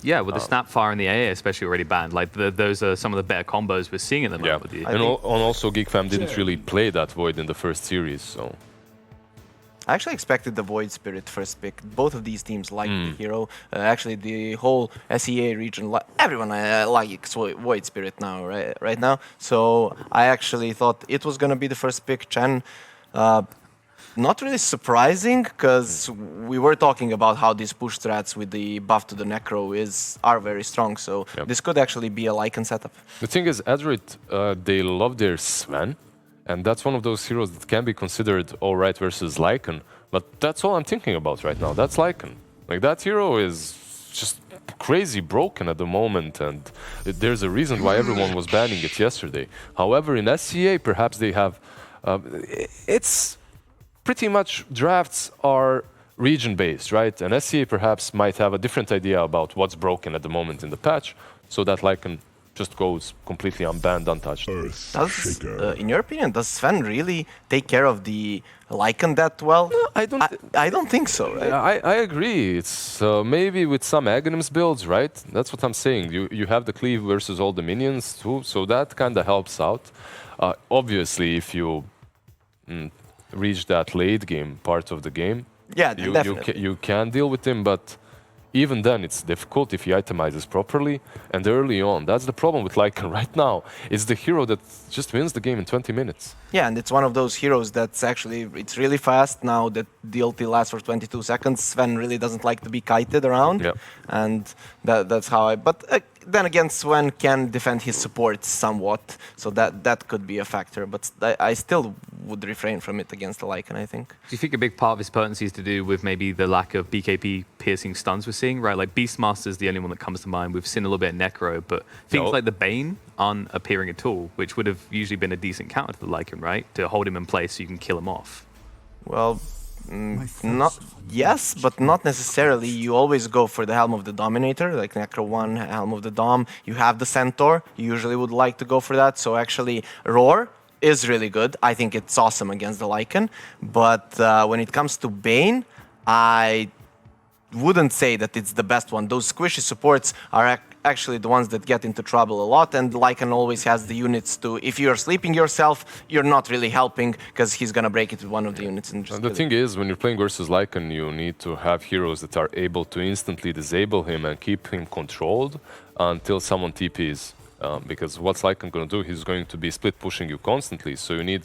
Yeah, with the Snapfire and the AA especially already banned, like those are some of the better combos we're seeing in the moment. With the And also Geek Fam didn't really play that Void in the first series, so... I actually expected the Void Spirit first pick. Both of these teams like the hero. Actually, the whole SEA region, everyone likes Void Spirit now, right now. So I actually thought it was going to be the first pick. Chen, not really surprising, because we were talking about how these push strats with the buff to the Necro are very strong. So this could actually be a Lycan setup. The thing is, Adroit, they love their Sven. And that's one of those heroes that can be considered alright versus Lycan. But that's all I'm thinking about right now. That's Lycan. Like, that hero is just crazy broken at the moment, and there's a reason why everyone was banning it yesterday. However, in SCA, perhaps they have... it's pretty much drafts are region-based, right? And SCA perhaps might have a different idea about what's broken at the moment in the patch, so that Lycan just goes completely unbanned, untouched. In your opinion, does Sven really take care of the Lycan that well? No, I don't think so, right? I agree. It's maybe with some Aghanims builds, right? That's what I'm saying. You have the cleave versus all the minions too, so that kind of helps out. Obviously, if you reach that late game part of the game, you can deal with him, but even then, it's difficult if he itemizes properly. And early on, that's the problem with Lycan right now. It's the hero that just wins the game in 20 minutes. Yeah, and it's one of those heroes that's actually, it's really fast. Now that the ulti lasts for 22 seconds, Sven really doesn't like to be kited around. Yep. And that's how I... But then again, Sven can defend his supports somewhat, so that could be a factor. But I still would refrain from it against the Lycan, I think. Do you think a big part of his potency is to do with maybe the lack of BKB piercing stuns we're seeing, right? Like Beastmaster is the only one that comes to mind. We've seen a little bit of Necro, but things like the Bane aren't appearing at all, which would have usually been a decent counter to the Lycan, right? To hold him in place so you can kill him off. Well, yes, but not necessarily. You always go for the Helm of the Dominator, like Necro 1, Helm of the Dom. You have the Centaur. You usually would like to go for that. So actually, Roar is really good. I think it's awesome against the Lycan. But when it comes to Bane, I wouldn't say that it's the best one. Those squishy supports are actually the ones that get into trouble a lot, and Lycan always has the units to... If you're sleeping yourself, you're not really helping, because he's going to break it with one of the units. And the thing is, when you're playing versus Lycan, you need to have heroes that are able to instantly disable him and keep him controlled until someone TPs. Because what's Lycan going to do? He's going to be split pushing you constantly, so you need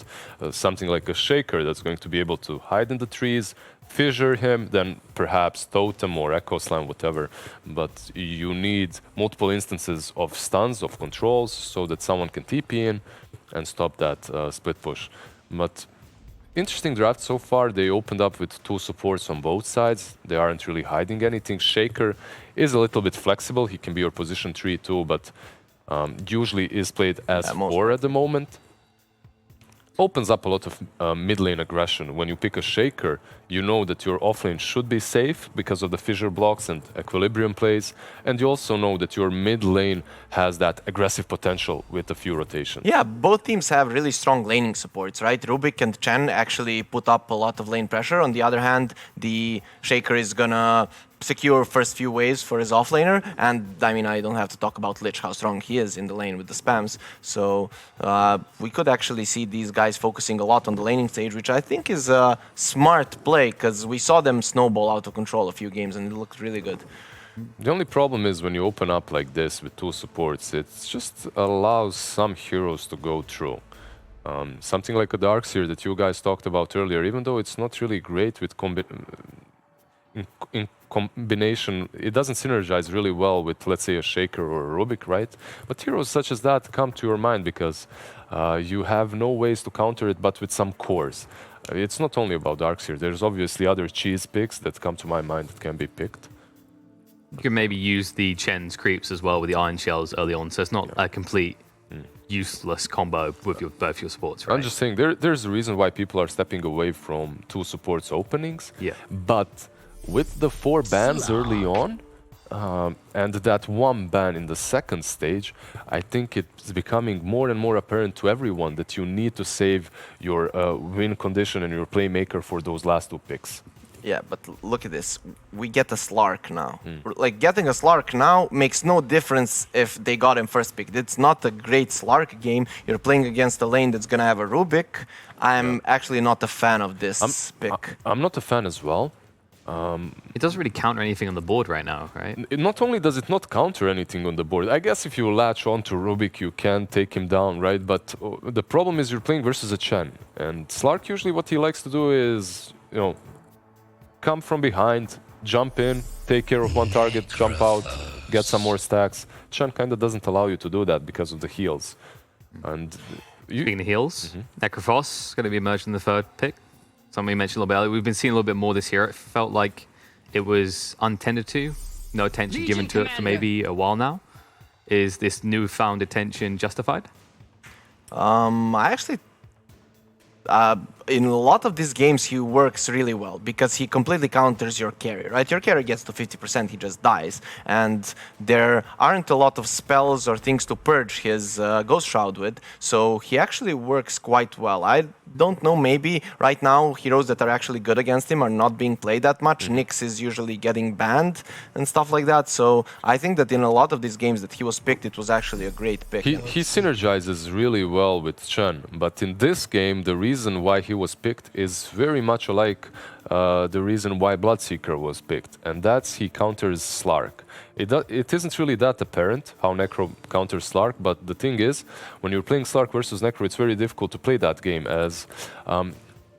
something like a Shaker that's going to be able to hide in the trees, fissure him, then perhaps Totem or Echo Slam, whatever. But you need multiple instances of stuns, of controls, so that someone can TP in and stop that split push. But interesting draft so far. They opened up with 2 supports on both sides. They aren't really hiding anything. Shaker is a little bit flexible. He can be your position 3 too, but usually is played as 4 at the moment. Opens up a lot of mid lane aggression. When you pick a Shaker, you know that your offlane should be safe because of the fissure blocks and equilibrium plays, and you also know that your mid lane has that aggressive potential with a few rotations. Yeah, both teams have really strong laning supports, right? Rubik and Chen actually put up a lot of lane pressure. On the other hand, the Shaker is gonna secure first few waves for his offlaner, and I mean, I don't have to talk about Lich, how strong he is in the lane with the spams. So we could actually see these guys focusing a lot on the laning stage, which I think is a smart play, because we saw them snowball out of control a few games and it looked really good. The only problem is when you open up like this with 2 supports, it just allows some heroes to go through. Something like a Darkseer that you guys talked about earlier, even though it's not really great with in combination, it doesn't synergize really well with, let's say, a Shaker or a Rubik, right? But heroes such as that come to your mind because you have no ways to counter it but with some cores. It's not only about Darkseer. There's obviously other cheese picks that come to my mind that can be picked. You can maybe use the Chen's creeps as well with the Iron Shells early on, so it's not a complete useless combo with both your supports, right? I'm just saying, there's a reason why people are stepping away from 2 supports openings. Yeah. But with the 4 bans early on, and that 1 ban in the second stage, I think it's becoming more and more apparent to everyone that you need to save your win condition and your playmaker for those last 2 picks. Yeah, but look at this. We get a Slark now. Like, getting a Slark now makes no difference if they got him first pick. It's not a great Slark game. You're playing against a lane that's going to have a Rubik. I'm actually not a fan of this pick. I'm not a fan as well. It doesn't really counter anything on the board right now, right? Not only does it not counter anything on the board, I guess if you latch on to Rubik, you can take him down, right? But the problem is you're playing versus a Chen. And Slark usually what he likes to do is, you know, come from behind, jump in, take care of one target, jump out, get some more stacks. Chen kind of doesn't allow you to do that because of the heals. And Speaking of heals, Necrophos is going to be emerging in the third pick. Something we mentioned a little bit earlier. We've been seeing a little bit more this year. It felt like it was untended to, no attention given to it for maybe a while now. Is this newfound attention justified? I actually in a lot of these games, he works really well because he completely counters your carry, right? Your carry gets to 50%, he just dies. And there aren't a lot of spells or things to purge his Ghost Shroud with, so he actually works quite well. I don't know, maybe right now heroes that are actually good against him are not being played that much. Nyx is usually getting banned and stuff like that, so I think that in a lot of these games that he was picked, it was actually a great pick. He synergizes really well with Chen, but in this game, the reason why he was picked is very much like the reason why Bloodseeker was picked, and that's he counters Slark. It isn't really that apparent how Necro counters Slark, but the thing is, when you're playing Slark versus Necro, it's very difficult to play that game as...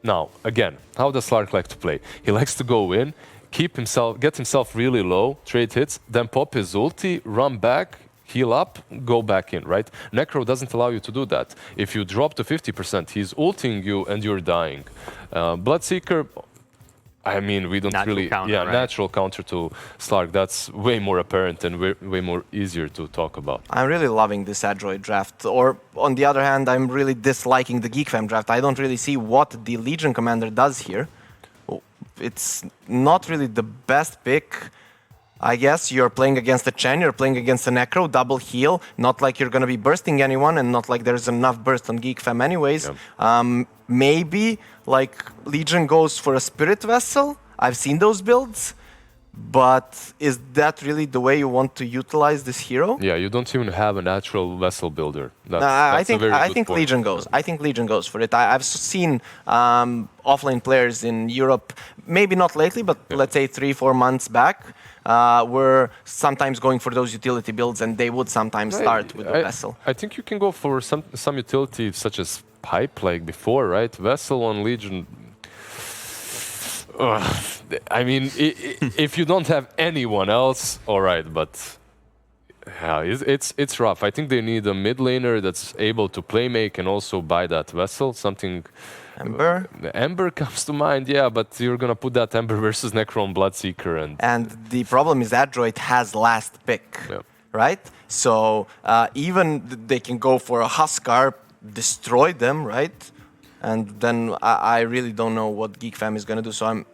now, again, how does Slark like to play? He likes to go in, get himself really low, trade hits, then pop his ulti, run back, heal up, go back in, right? Necro doesn't allow you to do that. If you drop to 50%, he's ulting you and you're dying. Bloodseeker, I mean, we don't natural really... counter, right? Natural counter to Slark. That's way more apparent and way more easier to talk about. I'm really loving this Adroit draft. Or, on the other hand, I'm really disliking the Geek Fam draft. I don't really see what the Legion Commander does here. It's not really the best pick. I guess you're playing against a Chen, you're playing against a Necro, double heal, not like you're going to be bursting anyone and not like there's enough burst on Geek Fam anyways. Yeah. Maybe like Legion goes for a Spirit Vessel. I've seen those builds, but is that really the way you want to utilize this hero? Yeah, you don't even have a natural vessel builder. I think Legion goes. I think Legion goes for it. I've seen offlane players in Europe, maybe not lately, but let's say 3-4 months back, were sometimes going for those utility builds, and they would sometimes start with the vessel. I think you can go for some utility such as Pipe like before, right? Vessel on Legion. I mean, if you don't have anyone else, all right, but yeah, it's rough. I think they need a mid laner that's able to play make and also buy that vessel. Something. Ember? Ember comes to mind, yeah, but you're gonna put that Ember versus Necro on Bloodseeker, and the problem is Adroit has last pick, right? So even they can go for a Huskar, destroy them, right? And then I really don't know what Geek Fam is gonna do. So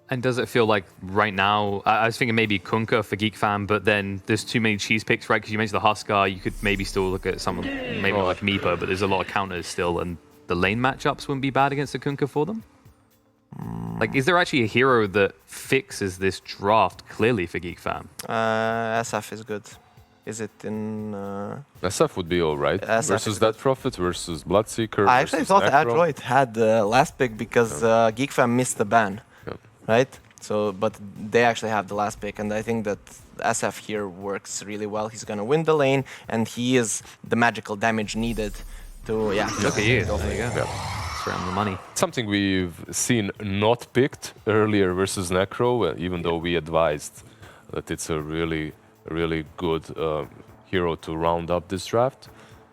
And does it feel like right now, I was thinking maybe Kunkka for Geek Fam, but then there's too many cheese picks, right? Because you mentioned the Huskar, you could maybe still look at someone, maybe like Meepo, but there's a lot of counters still, and the lane matchups wouldn't be bad against the Kunkka for them? Like, is there actually a hero that fixes this draft clearly for Geek Fam? SF is good. Is it in... SF would be all right. Versus that Prophet, versus Bloodseeker, I actually thought Adroit had the last pick because Geek Fam missed the ban. Right? So, but they actually have the last pick, and I think that SF here works really well. He's gonna win the lane, and he is the magical damage needed to, Look at you. There you go. It's around the money. Something we've seen not picked earlier versus Necro, even though we advised that it's a really good hero to round up this draft.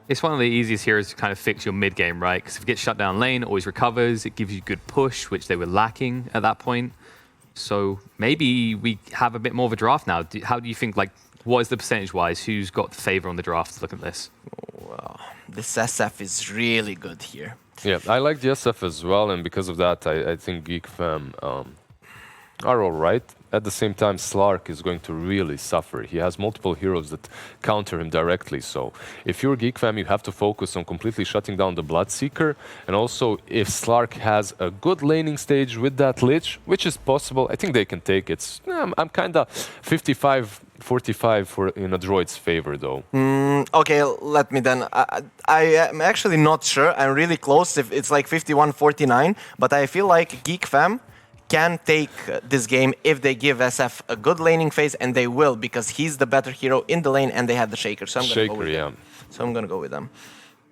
It's one of the easiest heroes to kind of fix your mid game, right? Because if it gets shut down lane, it always recovers. It gives you good push, which they were lacking at that point. So maybe we have a bit more of a draft now. How do you think, like, what is the percentage-wise? Who's got the favor on the draft? Look at this. Wow. This SF is really good here. Yeah, I like the SF as well, and because of that, I think Geek Fam are all right. at the same time, Slark is going to really suffer. He has multiple heroes that counter him directly. So if you're Geek Fam, you have to focus on completely shutting down the Bloodseeker. And also, if Slark has a good laning stage with that Lich, which is possible, I think they can take it. I'm kind of 55-45 for in Adroit's favor, though. Okay, let me then. I am actually not sure. I'm really close. If it's like 51-49, but I feel like Geek Fam can take this game if they give SF a good laning phase, and they will, because he's the better hero in the lane, and they have the Shaker. So I'm gonna go with them. So I'm gonna go with them.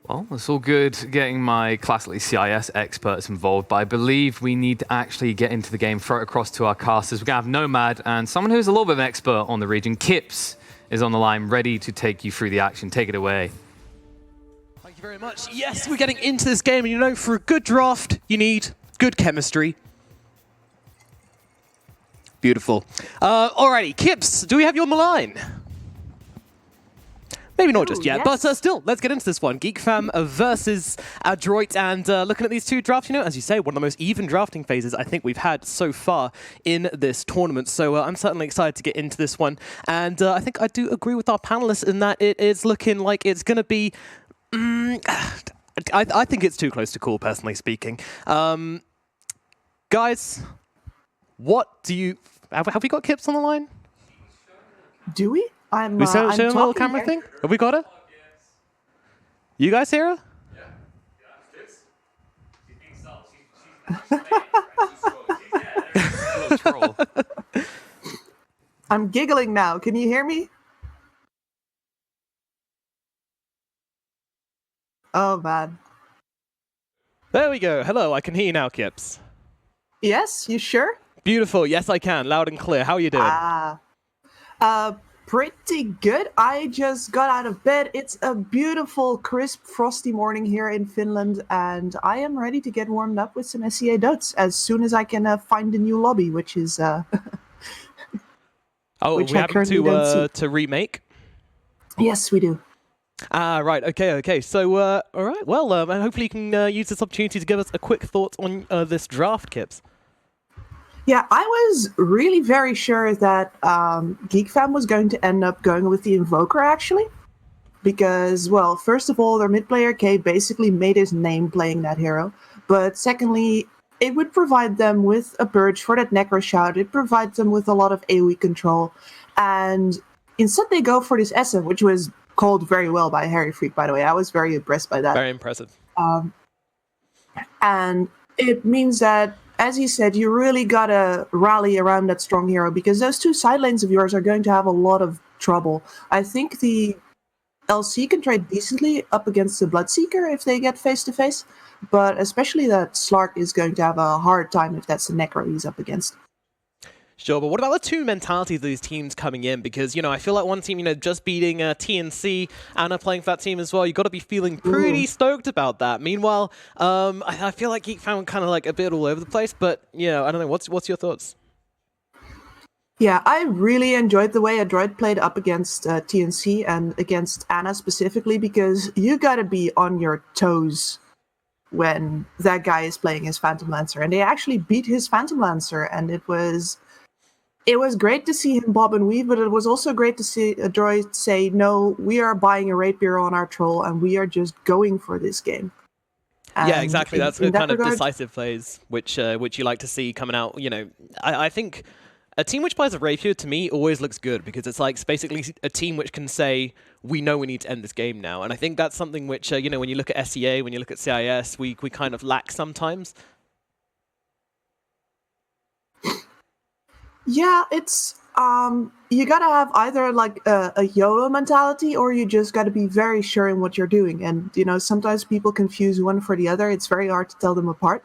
Well, it's all good getting my classically CIS experts involved, but I believe we need to actually get into the game, throw it across to our casters. We're going to have Nomad and someone who's a little bit of an expert on the region. Kips is on the line, ready to take you through the action. Take it away. Thank you very much. Yes, we're getting into this game, and you know, for a good draft, you need good chemistry. Beautiful. Alrighty, Kips, do we have you on the line? Maybe not just yet, yes. but still, let's get into this one. Geek Fam versus Adroit, and looking at these two drafts, you know, as you say, one of the most even drafting phases I think we've had so far in this tournament. So I'm certainly excited to get into this one, and I think I do agree with our panelists in that it is looking like it's going to be... I think it's too close to call, personally speaking. Guys, what do you... Have we got Kips on the line? Do we? I'm We show I'm a little talking camera here. thing? Have we got her? You guys hear her? I'm giggling now. Can you hear me? Oh, man. There we go. Hello, I can hear you now, Kips. Yes, you sure? Beautiful. Yes, I can. Loud and clear. How are you doing? Pretty good. I just got out of bed. It's a beautiful, crisp, frosty morning here in Finland, and I am ready to get warmed up with some SEA Dots as soon as I can find a new lobby, which is... Oh, which we I have currently don't to remake? Yes, we do. Ah, right. Okay. So, all right. Well, and hopefully you can use this opportunity to give us a quick thought on this draft, Kips. Yeah, I was really very sure that Geek Fam was going to end up going with the Invoker, actually. Because, well, first of all, their mid player K basically made his name playing that hero. But secondly, it would provide them with a Purge for that Necro Shout. It provides them with a lot of AoE control. And instead they go for this Essa, which was called very well by Harry Freak, by the way. I was very impressed by that. Very impressive. And it means that, as you said, you really gotta rally around that strong hero, because those two side lanes of yours are going to have a lot of trouble. I think the LC can trade decently up against the Bloodseeker if they get face-to-face, but especially that Slark is going to have a hard time if that's the Necro he's up against. Sure, but what about the two mentalities of these teams coming in? Because, you know, I feel like one team, you know, just beating TNC, Anna playing for that team as well, you got to be feeling pretty stoked about that. Meanwhile, I feel like Geek Fam kind of like a bit all over the place, but, you know, I don't know, what's your thoughts? Yeah, I really enjoyed the way Adroit played up against TNC and against Anna specifically, because you got to be on your toes when that guy is playing his Phantom Lancer, and they actually beat his Phantom Lancer, and it was great to see him bob and weave, but it was also great to see Adroit say, no, we are buying a rapier on our troll, and we are just going for this game. And yeah, exactly. That's the kind regard, of decisive plays which you like to see coming out. You know, I think a team which buys a rapier, to me, always looks good, because it's like basically a team which can say, we know we need to end this game now. And I think that's something which, you know, when you look at SEA, when you look at CIS, we kind of lack sometimes. Yeah, it's you gotta have either like a YOLO mentality, or you just gotta be very sure in what you're doing. And you know, sometimes people confuse one for the other. It's very hard to tell them apart.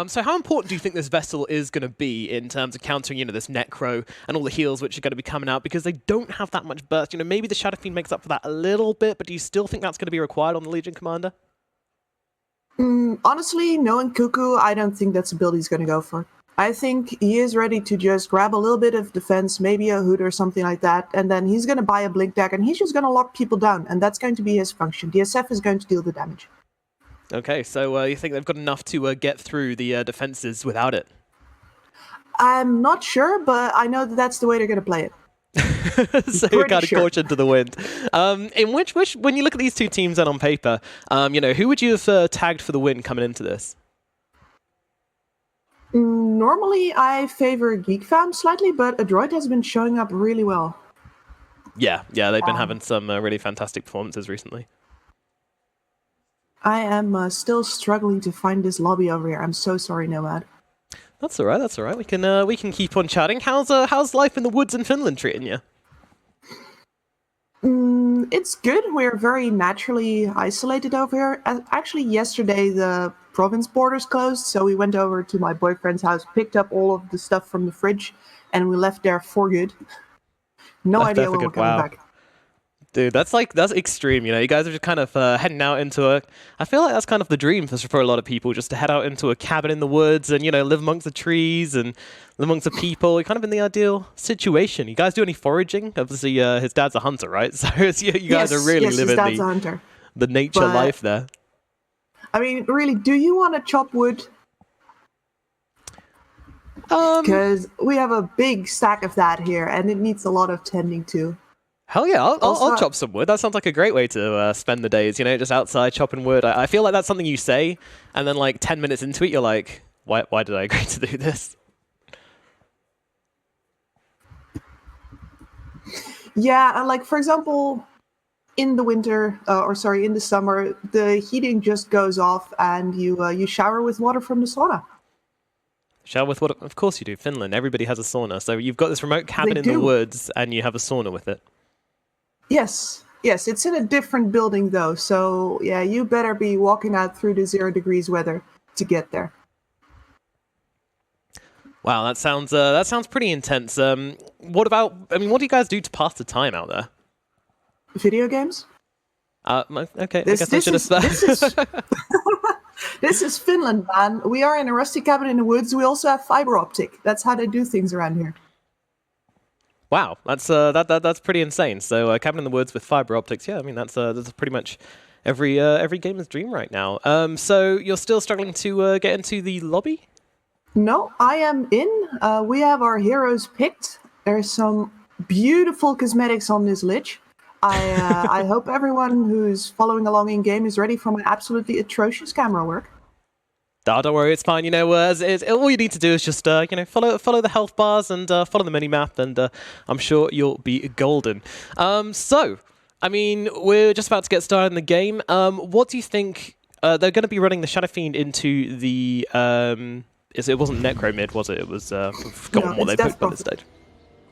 So how important do you think this Vessel is going to be in terms of countering, you know, this Necro and all the heals which are going to be coming out, because they don't have that much burst? You know, maybe the Shadow Fiend makes up for that a little bit, but do you still think that's going to be required on the Legion Commander? Honestly, knowing Cuckoo, I don't think that's a build he's going to go for. I think he is ready to just grab a little bit of defense, maybe a Hood or something like that, and then he's going to buy a Blink Deck, and he's just going to lock people down, and that's going to be his function. DSF is going to deal the damage. Okay, so you think they've got enough to get through the defenses without it? I'm not sure, but I know that that's the way they're going to play it. So you're kind of sure. caution to the wind. In which, when you look at these two teams then on paper, who would you have tagged for the win coming into this? Normally, I favor Geek Fam slightly, but Adroit has been showing up really well. Yeah, they've been having some really fantastic performances recently. I am still struggling to find this lobby over here. I'm so sorry, Nomad. That's all right. That's all right. We can keep on chatting. How's life in the woods in Finland treating you? It's good. We're very naturally isolated over here. Actually, yesterday the province borders closed, so we went over to my boyfriend's house, picked up all of the stuff from the fridge, and we left there for good. No idea when we're coming back. Dude, that's extreme. You guys are just kind of heading out into a. I feel like that's kind of the dream for a lot of people, just to head out into a cabin in the woods and live amongst the trees and live amongst the people. You're kind of in the ideal situation. You guys do any foraging? Obviously, his dad's a hunter, right? So you guys are really living his dad's a hunter. The nature life there. I mean, really, do you want to chop wood? Because we have a big stack of that here, and it needs a lot of tending to. Hell yeah, I'll chop some wood. That sounds like a great way to spend the days, just outside chopping wood. I feel like that's something you say, and then like 10 minutes into it, you're like, why did I agree to do this? Yeah, like for example, in the winter, in the summer, the heating just goes off, and you shower with water from the sauna. Shower with water? Of course you do. Finland, everybody has a sauna. So you've got this remote cabin in the woods, and you have a sauna with it. Yes, it's in a different building though, so yeah, you better be walking out through the 0 degrees weather to get there. Wow, that sounds pretty intense. What do you guys do to pass the time out there? Video games? Okay, I guess I should have said. This is Finland, man. We are in a rusty cabin in the woods. We also have fiber optic. That's how they do things around here. Wow, that's pretty insane. So, cabin in the woods with fiber optics. Yeah, I mean that's pretty much every gamer's dream right now. So you're still struggling to get into the lobby? No, I am in. We have our heroes picked. There's some beautiful cosmetics on this lich. I hope everyone who's following along in game is ready for my absolutely atrocious camera work. Don't worry, it's fine. All you need to do is just follow the health bars and follow the mini map, and I'm sure you'll be golden. So, I mean, we're just about to get started in the game. What do you think? They're going to be running the Shadow Fiend into the. It wasn't Necro mid, was it? It was. I've forgotten what they put on this stage.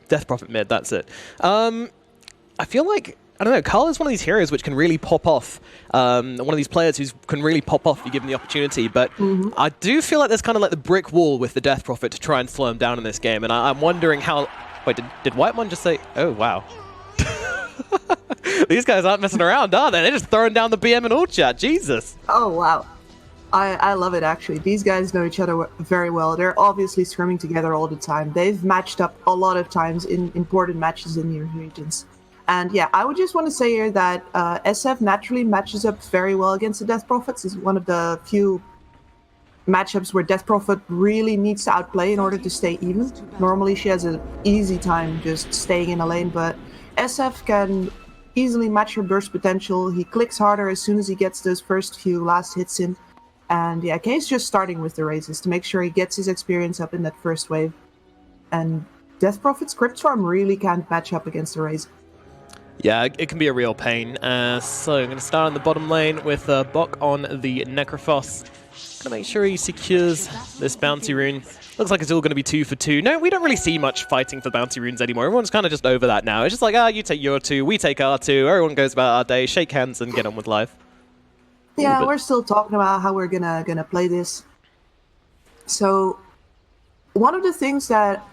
Death Prophet mid. That's it. I feel like. I don't know, Carl is one of these heroes which can really pop off. One of these players who can really pop off if you give him the opportunity. But I do feel like there's kind of like the brick wall with the Death Prophet to try and slow him down in this game. And I'm wondering how... Wait, did Whitemon just say... Oh, wow. These guys aren't messing around, are they? They're just throwing down the BM in all chat. Jesus. Oh, wow. I love it, actually. These guys know each other very well. They're obviously scrimming together all the time. They've matched up a lot of times in important matches in the regions. And yeah, I would just want to say here that SF naturally matches up very well against the Death Prophets. It's one of the few matchups where Death Prophet really needs to outplay in order to stay even. Normally she has an easy time just staying in a lane, but SF can easily match her burst potential. He clicks harder as soon as he gets those first few last hits in. And yeah, Kay's just starting with the raises to make sure he gets his experience up in that first wave. And Death Prophet's Crypt Farm really can't match up against the raise. Yeah, it can be a real pain. So I'm going to start on the bottom lane with Bok on the Necrophos. Going to make sure he secures this bounty rune. Looks like it's all going to be 2 for 2. No, we don't really see much fighting for bounty runes anymore. Everyone's kind of just over that now. It's just like, you take your 2, we take our 2. Everyone goes about our day, shake hands and get on with life. Yeah, we're still talking about how we're gonna play this. So, one of the things that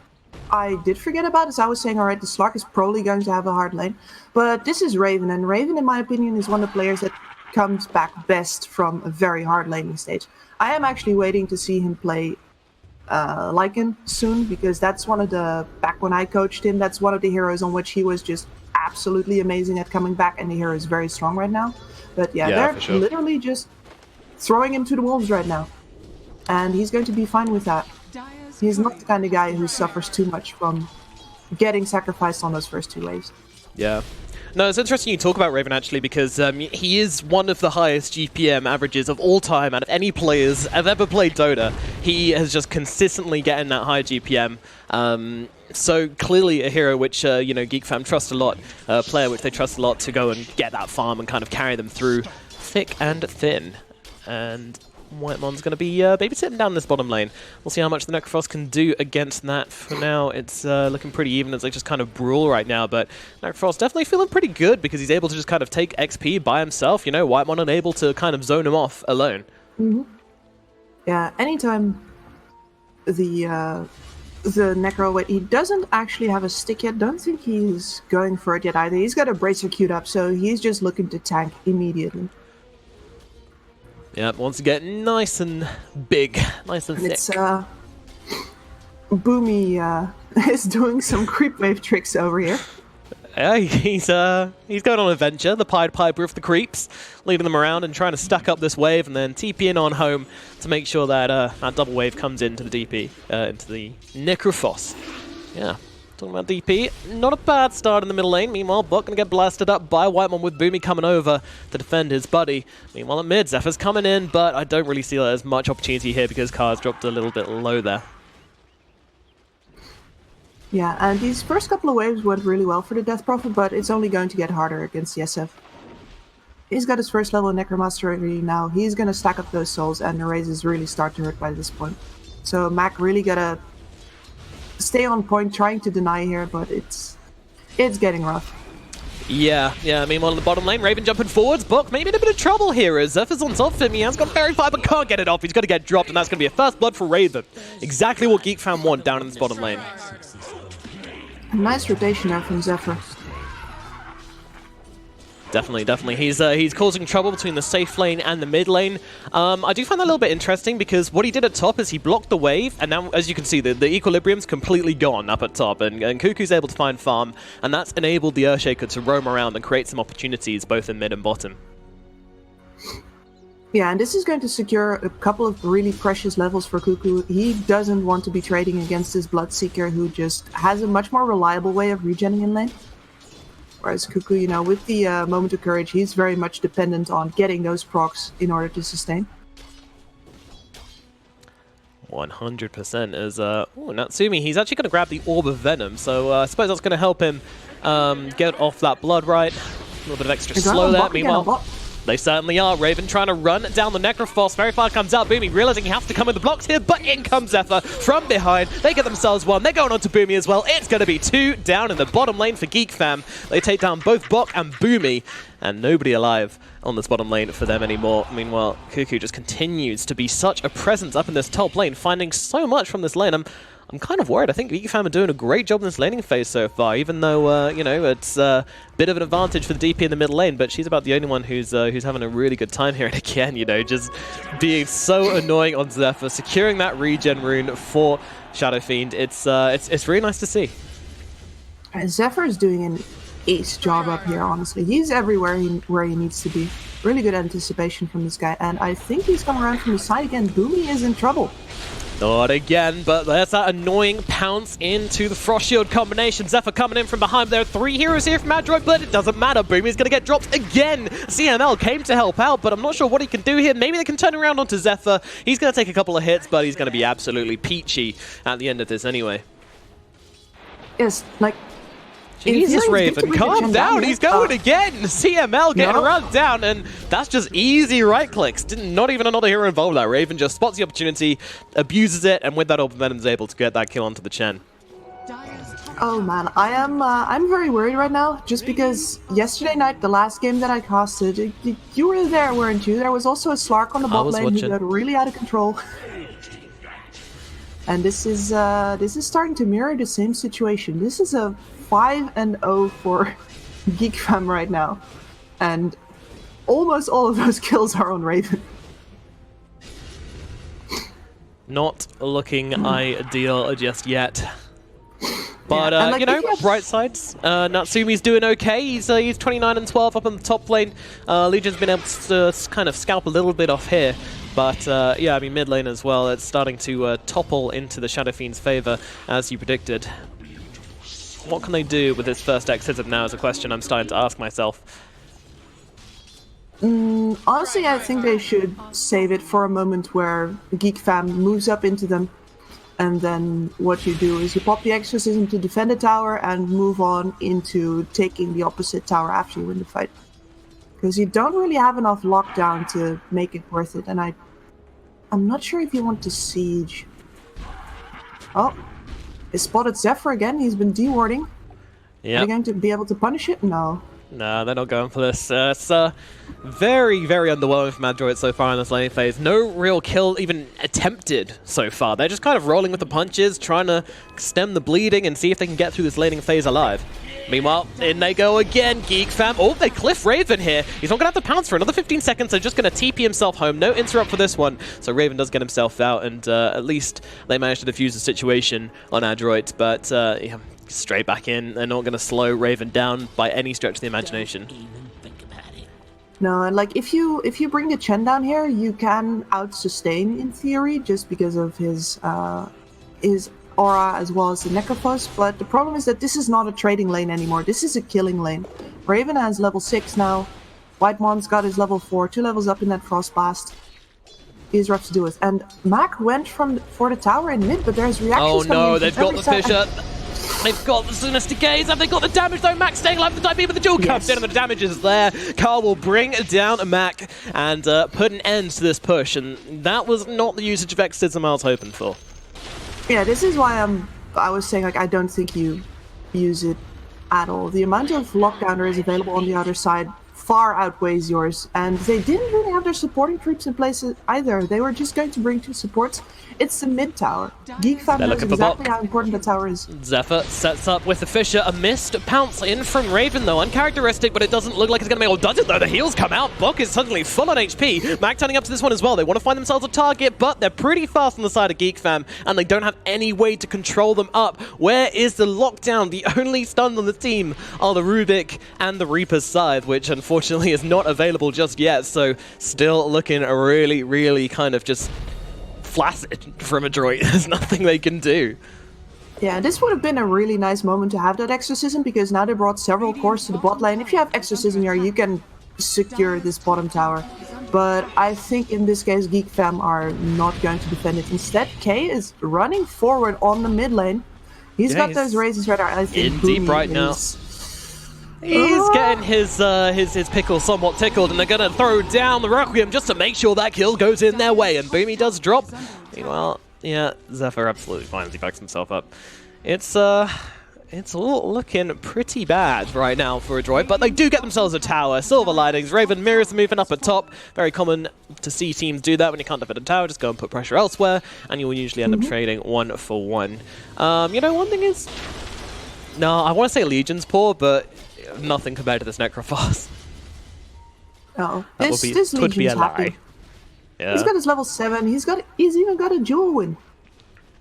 I did forget about is I was saying, alright, the Slark is probably going to have a hard lane. But this is Raven, and Raven, in my opinion, is one of the players that comes back best from a very hard laning stage. I am actually waiting to see him play Lycan soon, because that's one of the, back when I coached him, that's one of the heroes on which he was just absolutely amazing at coming back, and the hero is very strong right now. But yeah, they're literally just throwing him to the wolves right now. And he's going to be fine with that. He's not the kind of guy who suffers too much from getting sacrificed on those first 2 waves. Yeah. No, it's interesting you talk about Raven, actually, because he is one of the highest GPM averages of all time out of any players I've ever played Dota. He has just consistently getting that high GPM. So clearly a hero which, you know, Geek fam trust a lot, a player which they trust a lot to go and get that farm and kind of carry them through thick and thin. And Whitemon's going to be babysitting down this bottom lane. We'll see how much the Necrophos can do against that. For now, it's looking pretty even as they just kind of brawl right now, but Necrophos definitely feeling pretty good because he's able to just kind of take XP by himself. You know, Whitemon unable to kind of zone him off alone. Mm-hmm. Yeah, anytime the Necro, wait, he doesn't actually have a stick yet. Don't think he's going for it yet either. He's got a Bracer queued up, so he's just looking to tank immediately. Yeah, wants to get nice and big, nice and thick. It's Boomy is doing some creep wave tricks over here. Yeah, he's going on an adventure, the Pied Piper of the creeps, leading them around and trying to stack up this wave and then TP in on home to make sure that that double wave comes into the DP, into the Necrophos. Yeah. Talking about DP, not a bad start in the middle lane. Meanwhile, Buck going to get blasted up by Whitemon with Boomy coming over to defend his buddy. Meanwhile, at mid, Zephyr's coming in, but I don't really see that as much opportunity here because Car's dropped a little bit low there. Yeah, and these first couple of waves went really well for the Death Prophet, but it's only going to get harder against the SF. He's got his first level Necromaster already now. He's going to stack up those souls, and the raises really start to hurt by this point. So Mac really got to stay on point, trying to deny here, but it's getting rough. Yeah. Meanwhile, in the bottom lane, Raven jumping forwards. Buck maybe in a bit of trouble here as Zephyr's on top of him. He has got Fairy Fire, but can't get it off. He's got to get dropped, and that's going to be a first blood for Raven. Exactly what Geek fam want down in this bottom lane. A nice rotation there from Zephyr. Definitely. He's causing trouble between the safe lane and the mid lane. I do find that a little bit interesting because what he did at top is he blocked the wave, and now, as you can see, the equilibrium's completely gone up at top, and Cuckoo's able to find farm, and that's enabled the Earthshaker to roam around and create some opportunities both in mid and bottom. Yeah, and this is going to secure a couple of really precious levels for Cuckoo. He doesn't want to be trading against this Bloodseeker who just has a much more reliable way of regenning in lane. Whereas Cuckoo, you know, with the Moment of Courage, he's very much dependent on getting those procs in order to sustain. 100% as Natsumi, he's actually going to grab the Orb of Venom, so I suppose that's going to help him get off that blood right. A little bit of extra slow there. Meanwhile, they certainly are. Raven trying to run down the Necrophos. Very far comes out. Boomy realizing he has to come with the blocks here, but in comes Zephyr from behind. They get themselves one. They're going on to Boomy as well. It's going to be 2 down in the bottom lane for Geek fam. They take down both Bok and Boomy, and nobody alive on this bottom lane for them anymore. Meanwhile, Cuckoo just continues to be such a presence up in this top lane, finding so much from this lane. I'm kind of worried. I think Geek fam are doing a great job in this laning phase so far, even though, you know, it's a bit of an advantage for the DP in the middle lane, but she's about the only one who's having a really good time here. And again, you know, just being so annoying on Zephyr, securing that regen rune for Shadow Fiend. It's really nice to see. Zephyr is doing an ace job up here, honestly. He's everywhere where he needs to be. Really good anticipation from this guy, and I think he's coming around from the side again. Boomy is in trouble. Not again, but there's that annoying pounce into the Frost Shield combination. Zephyr coming in from behind. There are 3 heroes here from Adroit, but it doesn't matter. Boomy's going to get dropped again. CML came to help out, but I'm not sure what he can do here. Maybe they can turn around onto Zephyr. He's going to take a couple of hits, but he's going to be absolutely peachy at the end of this anyway. Yes, like... Jesus, Raven, calm down. He's going again. CML getting run down, and that's just easy right clicks. Not even another hero involved with that. Raven just spots the opportunity, abuses it, and with that Orb of Venom is able to get that kill onto the Chen. Oh man, I'm very worried right now, just because yesterday night, the last game that I casted, you were there, weren't you? There was also a Slark on the bot lane who got really out of control. And this is starting to mirror the same situation. This is a 5-0 for Geek fam right now, and almost all of those kills are on Raven. Not looking ideal just yet. But, Yeah, and, like, you know, if you have- bright sides. Natsumi's doing okay. He's 29 and 12 up on the top lane. Legion's been able to kind of scalp a little bit off here. But, yeah, I mean, mid lane as well. It's starting to topple into the Shadow Fiend's favor, as you predicted. What can they do with this first exorcism now is a question I'm starting to ask myself. Honestly, I think they should save it for a moment where Geek Fam moves up into them. And then what you do is you pop the exorcism to defend the tower and move on into taking the opposite tower after you win the fight. Because you don't really have enough lockdown to make it worth it. And I'm not sure if you want to siege. Oh, they spotted Zephyr again. He's been dewarding. Yeah. Are they going to be able to punish it? No. No, they're not going for this. It's very, very underwhelming from Adroit so far in this lane phase. No real kill even attempted so far. They're just kind of rolling with the punches, trying to stem the bleeding and see if they can get through this laning phase alive. Meanwhile, in they go again, Geek Fam. Oh, they cliff Raven here. He's not going to have to pounce for another 15 seconds. They're just going to TP himself home. No interrupt for this one. So Raven does get himself out, and at least they managed to defuse the situation on Adroit. But, yeah, straight back in. They're not going to slow Raven down by any stretch of the imagination. No, and like if you bring the Chen down here, you can out-sustain in theory just because of his aura as well as the Necrophos, but the problem is that this is not a trading lane anymore. This is a killing lane. Raven has level 6 now. Whitemon's got his level 4, 2 levels up in that Frostblast. He's rough to do with. And Mac went for the tower in mid, but there's reactions coming in from they've got every the side. Fissure. They've got the Sinister Gaze. Have they got the damage though? Mac staying alive for the time being, but the duel comes in and the damage is there. Carl will bring down Mac and put an end to this push, and that was not the usage of Exorcism I was hoping for. Yeah, this is why I was saying, like, I don't think you use it at all. The amount of lockdown there is available on the other side far outweighs yours, and they didn't really have their supporting troops in place either. They were just going to bring 2 supports. It's the mid tower. Geek Fam knows exactly how important the tower is. Zephyr sets up with the Fissure. A missed pounce in from Raven though. Uncharacteristic, but it doesn't look like it's going to be able to dodge it though. The heals come out. Bok is suddenly full on HP. Mac turning up to this one as well. They want to find themselves a target, but they're pretty fast on the side of Geek Fam, and they don't have any way to control them up. Where is the lockdown? The only stuns on the team are the Rubik and the Reaper's Scythe, which unfortunately is not available just yet. So still looking really, really kind of just flaccid from Adroit. There's nothing they can do. Yeah, this would have been a really nice moment to have that Exorcism, because now they brought several cores to the bot lane. If you have Exorcism here, you can secure this bottom tower. But I think in this case, Geek Fam are not going to defend it. Instead, K is running forward on the mid lane. He's got those raises right there. I think in deep right now. He's getting his pickle somewhat tickled, and they're going to throw down the Requiem just to make sure that kill goes in their way, and Boomy does drop. Meanwhile, yeah, Zephyr absolutely fine as he backs himself up. It's all looking pretty bad right now for Adroit, but they do get themselves a tower. Silver linings, Raven mirrors moving up at top. Very common to see teams do that when you can't defend a tower. Just go and put pressure elsewhere, and you will usually end up trading 1 for 1. You know, one thing is... No, I want to say Legion's poor, but nothing compared to this Necrophos. Oh, This Legion's would be a happy. lie. Yeah. He's got his level 7. He's even got a duel win.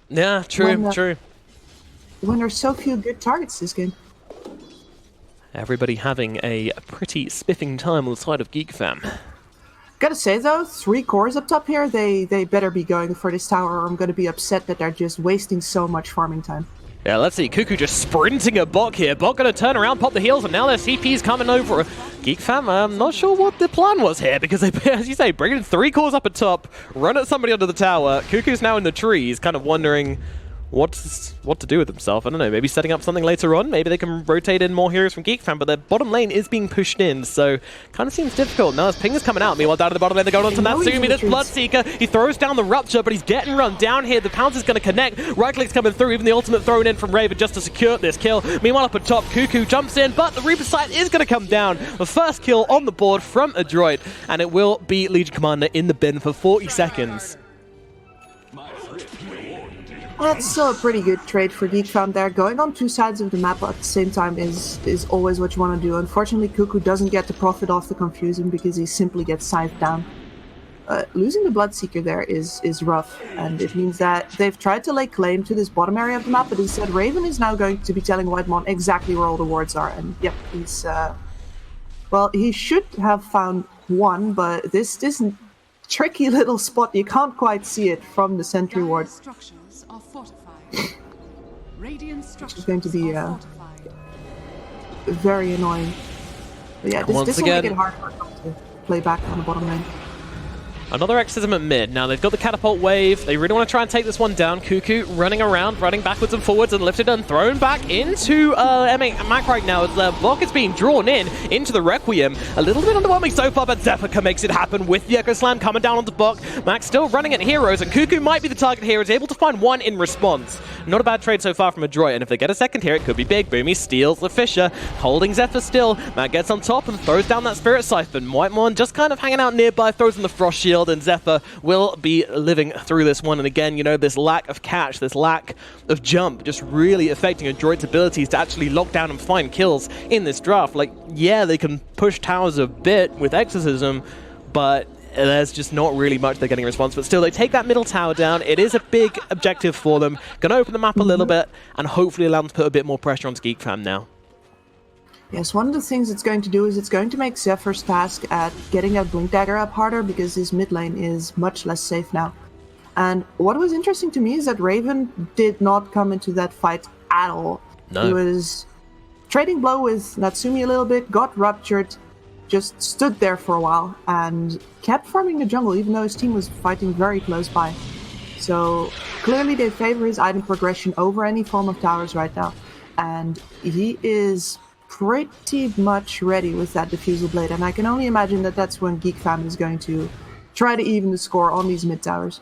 Yeah, true, true. When there's so few good targets this game. Everybody having a pretty spiffing time on the side of Geek Fam. Gotta say though, 3 cores up top here, they better be going for this tower, or I'm gonna be upset that they're just wasting so much farming time. Yeah, let's see. Cuckoo just sprinting at Bok here. Bok gonna turn around, pop the heals, and now their CP's coming over. Geek Fam, I'm not sure what the plan was here, because they, as you say, bring in 3 cores up at top, run at somebody under the tower. Cuckoo's now in the trees, kind of wondering what to do with himself. I don't know, maybe setting up something later on. Maybe they can rotate in more heroes from Geek Fam, but their bottom lane is being pushed in, so kind of seems difficult. Now his ping is coming out. Meanwhile, down to the bottom lane, they're going on to Natsumi. This Bloodseeker, he throws down the Rupture, but he's getting run down here. The pounce is going to connect. Right click's coming through, even the ultimate thrown in from Raven just to secure this kill. Meanwhile, up at top, Cuckoo jumps in, but the Reaper Sight is going to come down. The first kill on the board from Adroit, and it will be Legion Commander in the bin for 40 seconds. That's still a pretty good trade for Geek Fam there. Going on 2 sides of the map at the same time is always what you want to do. Unfortunately, Cuckoo doesn't get to profit off the confusion because he simply gets scythed down. losing the Bloodseeker there is rough, and it means that they've tried to lay claim to this bottom area of the map, but instead Raven is now going to be telling Whitemon exactly where all the wards are, and yep, he's well, he should have found one, but this tricky little spot, you can't quite see it from the sentry ward. Structures are fortified. Radiant structures It's going to be are fortified. very annoying. But yeah, this will make it hard for them to play back on the bottom lane. Another Exorcism at mid. Now they've got the catapult wave. They really want to try and take this one down. Cuckoo running around, running backwards and forwards, and lifted and thrown back into Mac right now as the block is being drawn into the Requiem. A little bit underwhelming so far, but Zephyr makes it happen with the Echo Slam coming down on the block. Mac still running at heroes, and Cuckoo might be the target here. Is able to find one in response. Not a bad trade so far from Adroit, and if they get a second here, it could be big. Boomy steals the Fissure, holding Zephyr still. Mac gets on top and throws down that Spirit Siphon. Whitemon just kind of hanging out nearby, throws in the Frost Shield, and Zephyr will be living through this one. And again, you know, this lack of catch, this lack of jump, just really affecting Adroit's abilities to actually lock down and find kills in this draft. Like, yeah, they can push towers a bit with Exorcism, but there's just not really much they're getting a response. But still, they take that middle tower down. It is a big objective for them. Gonna open the map a little bit and hopefully allow them to put a bit more pressure on Geek Fam now. Yes, one of the things it's going to do is it's going to make Zephyr's task at getting that Blink Dagger up harder, because his mid lane is much less safe now. And what was interesting to me is that Raven did not come into that fight at all. No. He was trading blow with Natsumi a little bit, got ruptured, just stood there for a while, and kept farming the jungle, even though his team was fighting very close by. So clearly they favor his item progression over any form of towers right now. And he is pretty much ready with that Diffusal Blade, and I can only imagine that that's when Geek Fam is going to try to even the score on these mid towers.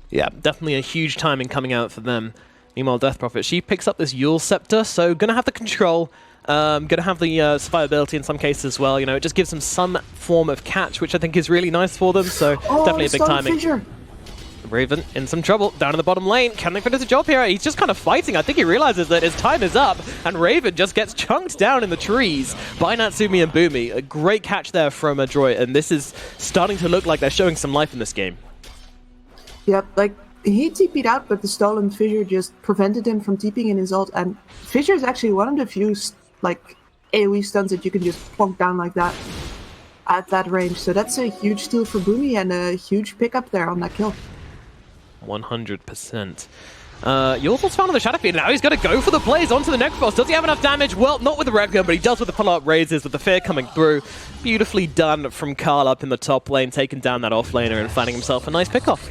Yeah, definitely a huge timing coming out for them. Meanwhile, Death Prophet, she picks up this Yule Scepter, so gonna have the control, gonna have the survivability in some cases as well. You know, it just gives them some form of catch, which I think is really nice for them, so definitely a big timing. Fissure. Raven in some trouble down in the bottom lane. Can they finish the job here? He's just kind of fighting. I think he realizes that his time is up, and Raven just gets chunked down in the trees by Natsumi and Boomy. A great catch there from Adroit, and this is starting to look like they're showing some life in this game. Yep, like, he TP'd out, but the stolen Fissure just prevented him from TPing in his ult, and Fissure is actually one of the few, like, AoE stuns that you can just plonk down like that at that range. So that's a huge steal for Boomy and a huge pickup there on that kill. 100%. Yul's found on the Shadow Fiend. Now he's going to go for the plays onto the next boss. Does he have enough damage? Well, not with the Requiem, but he does with the follow-up raises, with the Fear coming through. Beautifully done from Carl up in the top lane, taking down that offlaner and finding himself a nice pick-off.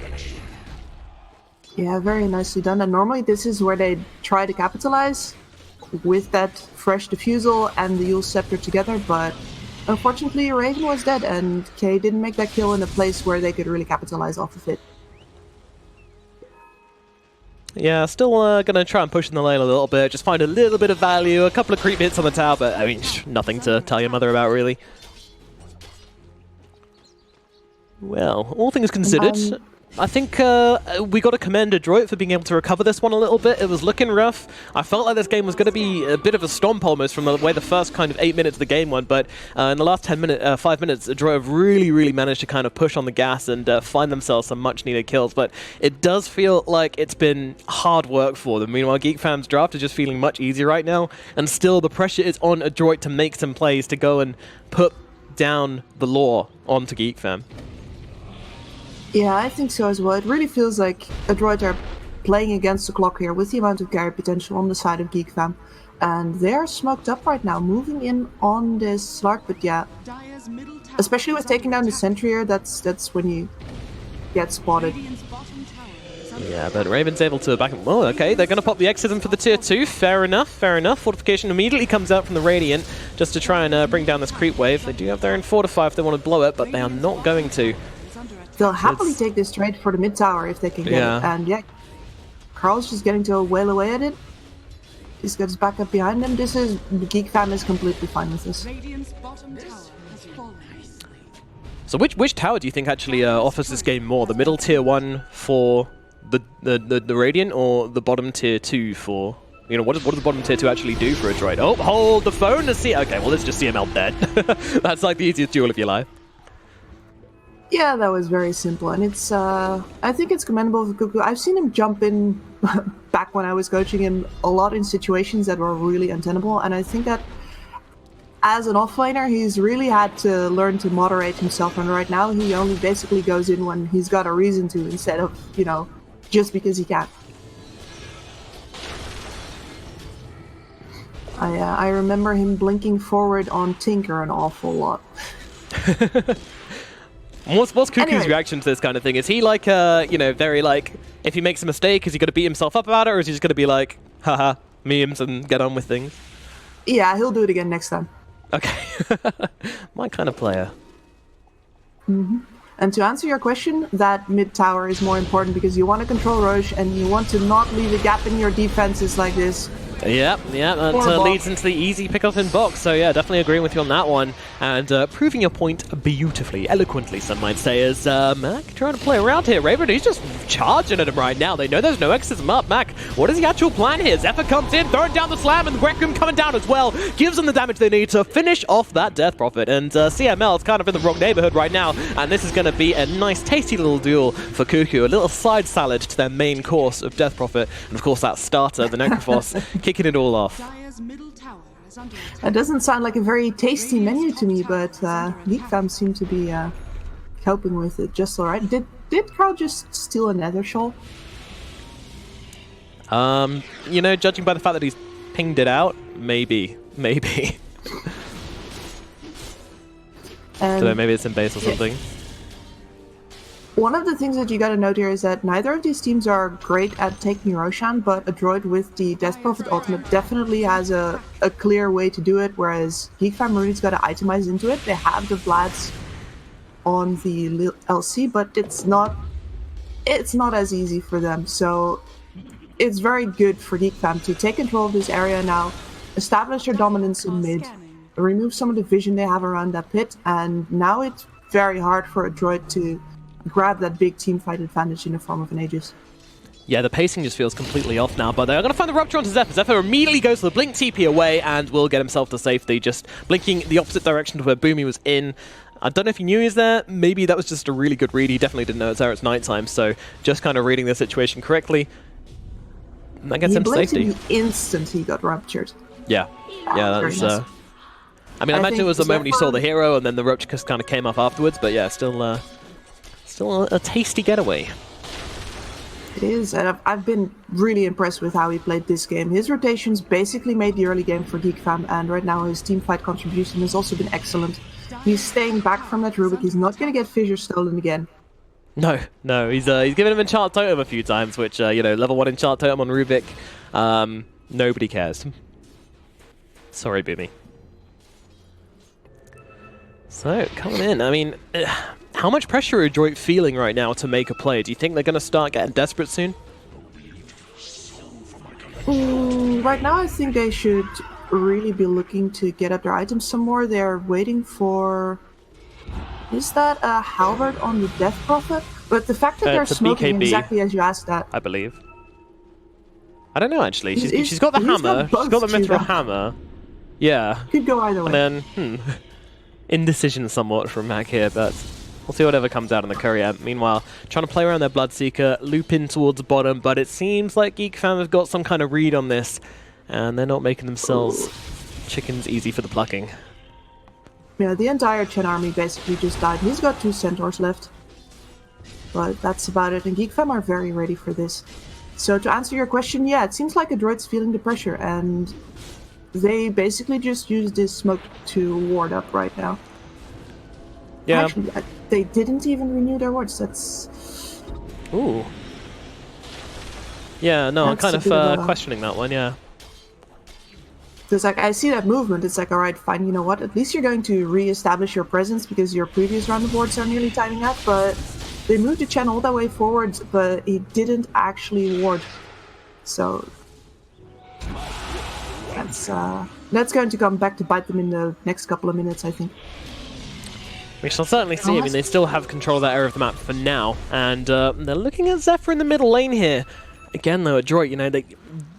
Yeah, very nicely done. And normally this is where they try to capitalize with that fresh Diffusal and the Yule Scepter together, but unfortunately Raven was dead, and Kay didn't make that kill in a place where they could really capitalize off of it. Yeah, still going to try and push in the lane a little bit, just find a little bit of value, a couple of creep hits on the tower, but I mean, nothing to tell your mother about, really. Well, all things considered, I think we got to commend Adroit for being able to recover this one a little bit. It was looking rough. I felt like this game was going to be a bit of a stomp almost from the way the first kind of 8 minutes of the game went, but in the last 5 minutes, Adroit have really managed to kind of push on the gas and find themselves some much-needed kills, but it does feel like it's been hard work for them. Meanwhile, Geek Fam's draft is just feeling much easier right now, and still the pressure is on Adroit to make some plays to go and put down the law onto Geek Fam. Yeah, I think so as well. It really feels like Adroit are playing against the clock here with the amount of carry potential on the side of Geek Fam. And they're smoked up right now, moving in on this Slark, but yeah, especially with taking down the sentry here, that's when you get spotted. Yeah, but Raven's able to back him. Well, okay, they're going to pop the Exorcism for the tier 2. Fair enough, fair enough. Fortification immediately comes out from the Radiant just to try and bring down this creep wave. They do have their own Fortify if they want to blow it, but they are not going to. They'll happily take this trade for the mid tower if they can get it. And yeah, Carl's just getting to wail away at it. He's got his backup behind him. The Geek Fam is completely fine with this. So which tower do you think actually offers this game more? The middle tier 1 for the Radiant, or the bottom tier 2 for... You know, what does the bottom tier 2 actually do for Adroit? Oh, hold the phone to see... Okay, well, let's just see him out dead. That's like the easiest duel of your life. Yeah, that was very simple, and it's. I think it's commendable for Cuckoo. I've seen him jump in back when I was coaching him a lot in situations that were really untenable, and I think that as an offlaner, he's really had to learn to moderate himself. And right now, he only basically goes in when he's got a reason to, instead of just because he can. I remember him blinking forward on Tinker an awful lot. What's Cuckoo's Anyway. reaction to this kind of thing? Is he like, very like, if he makes a mistake, is he going to beat himself up about it, or is he just going to be like, haha, memes and get on with things? Yeah, he'll do it again next time. Okay. My kind of player. And to answer your question, that mid tower is more important because you want to control Roche and you want to not leave a gap in your defenses like this. Yeah, that leads into the easy pickup in box. So yeah, definitely agreeing with you on that one. And proving your point beautifully, eloquently, some might say, is Mac trying to play around here. Raven, he's just charging at him right now. They know there's no exorcism up. Mac, what is the actual plan here? Zephyr comes in, throwing down the slam, and the Requiem coming down as well. Gives them the damage they need to finish off that Death Prophet. And CML is kind of in the wrong neighborhood right now. And this is going to be a nice, tasty little duel for Cuckoo. A little side salad to their main course of Death Prophet. And of course, that starter, the Necrophos, kicking it all off. Dire's middle tower is under attack. That doesn't sound like a very tasty menu to me, but Geek fam seem to be coping with it just alright. Did Carl just steal a nether shawl? Judging by the fact that he's pinged it out, maybe. So maybe it's in base or something. One of the things that you gotta note here is that neither of these teams are great at taking Roshan, but Adroit with the Death Prophet ultimate definitely has a clear way to do it, whereas Geek fam really's gotta itemize into it. They have the Vlads on the LC, but it's not as easy for them. So it's very good for Geek fam to take control of this area now, establish their dominance in mid, remove some of the vision they have around that pit, and now it's very hard for Adroit to grab that big team fight advantage in the form of an Aegis. Yeah, the pacing just feels completely off now, but they're going to find the Rupture onto Zephyr. Zephyr immediately goes to the Blink TP away and will get himself to safety, just blinking the opposite direction to where Boomy was in. I don't know if he knew he was there. Maybe that was just a really good read. He definitely didn't know it's there. It's nighttime, so just kind of reading the situation correctly. And that gets him to safety. The instant he got ruptured. Yeah, that was... nice. I imagine it was the moment he saw the hero, and then the Rupture just kind of came off afterwards, but yeah, still a tasty getaway. It is, and I've been really impressed with how he played this game. His rotations basically made the early game for Geek fam, and right now his team fight contribution has also been excellent. He's staying back from that Rubik. He's not going to get Fissure stolen again. No, he's given him Enchant Totem a few times, which, level 1 Enchant Totem on Rubik, nobody cares. Sorry, Boomy. So, coming in, I mean, how much pressure are Adroit feeling right now to make a play? Do you think they're going to start getting desperate soon? Right now, I think they should really be looking to get up their items some more. They're waiting for... Is that a halberd on the Death Prophet? But the fact that they're smoking BKB, exactly as you asked that... I believe. I don't know, actually. He's She's got the hammer. She's got the both, Mithril Cuba. hammer. Yeah. Could go either way. And then, indecision somewhat from Mac here, but we'll see whatever comes out in the courier. Meanwhile, trying to play around their Bloodseeker, loop in towards the bottom, but it seems like Geek fam have got some kind of read on this, and they're not making themselves chickens easy for the plucking. Yeah, the entire Chen army basically just died. He's got 2 centaurs left. But that's about it, and Geek fam are very ready for this. So to answer your question, yeah, it seems like Adroit's feeling the pressure, and they basically just use this smoke to ward up right now. Yeah. Actually, they didn't even renew their wards. That's... Ooh. Yeah, no, I'm That's kind a bit of of a- questioning that one, yeah. It's like, I see that movement, it's like, alright, fine, you know what, at least you're going to re-establish your presence because your previous round of wards are nearly timing out, but they moved the Chen all that way forward, but he didn't actually ward. So... That's going to come back to bite them in the next couple of minutes, I think. We shall certainly see. I mean, they still have control of that area of the map for now, and they're looking at Zephyr in the middle lane here. Again, though, Adroit,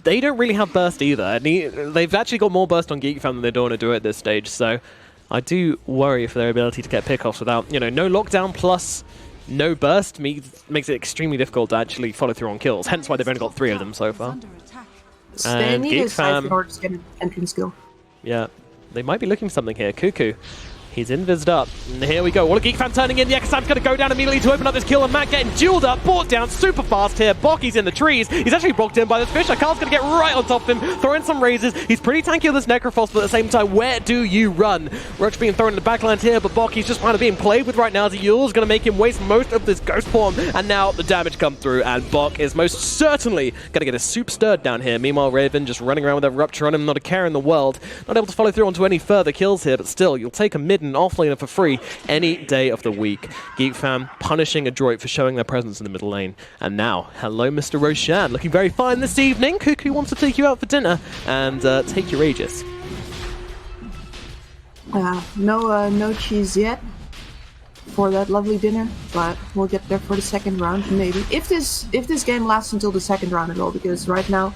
they don't really have burst either. And they've actually got more burst on Geek fam than they do on Adroit at this stage, so I do worry for their ability to get pickoffs without, you know, no lockdown plus no burst makes it extremely difficult to actually follow through on kills. Hence why they've only got 3 of them so far. They need Geek a side fam. in order to get an entrance skill. Yeah, they might be looking for something here. Cuckoo. He's invised up. And here we go. What a Geek fan turning in. The X-Sam's going to go down immediately to open up this kill. And Matt getting dueled up, brought down super fast here. Bocky's in the trees. He's actually blocked in by this Fisher. Carl's going to get right on top of him, throw in some raises. He's pretty tanky with this Necrophos, but at the same time, where do you run? Roach being thrown in the backline here, but Bocky's just kind of being played with right now as Yule's going to make him waste most of this ghost form. And now the damage come through, and Bock is most certainly going to get a soup stirred down here. Meanwhile, Raven just running around with a Rupture on him, not a care in the world. Not able to follow through onto any further kills here, but still, you'll take a mid and offlaner for free any day of the week. Geek fam punishing Adroit for showing their presence in the middle lane. And now, hello Mr. Roshan, looking very fine this evening. Cuckoo wants to take you out for dinner and take your Aegis. No cheese yet for that lovely dinner, but we'll get there for the second round, maybe. If this game lasts until the second round at all, because right now